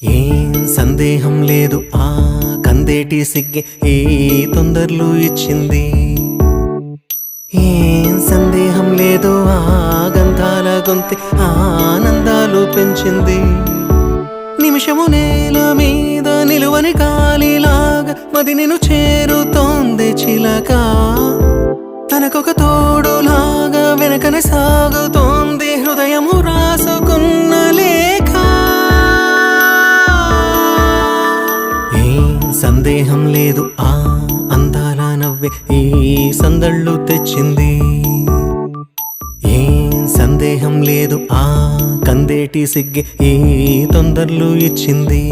ఏం సందేహం లేదు ఆ కందేటి సిగ్గే ఏ తొందరలు ఇచ్చింది. ఏం సందేహం లేదు ఆ గంధాల గొంతె ఆనందాలు పెంచింది. నిమిషము నేల మీద నిలువని గాలిలాగా మది నిన్ను చేరుతోంది చిలక. తనకొక తోడులాగా వెనకనే సాగుతోంది హృదయము రాసుకున్న లేఖ. ఏం సందేహం లేదు ఆ అందాల నవ్వే ఈ సందళ్ళు తెచ్చింది. ఏం సందేహం లేదు ఆ కందేటి సిగ్గే ఈ తొందరలు ఇచ్చింది.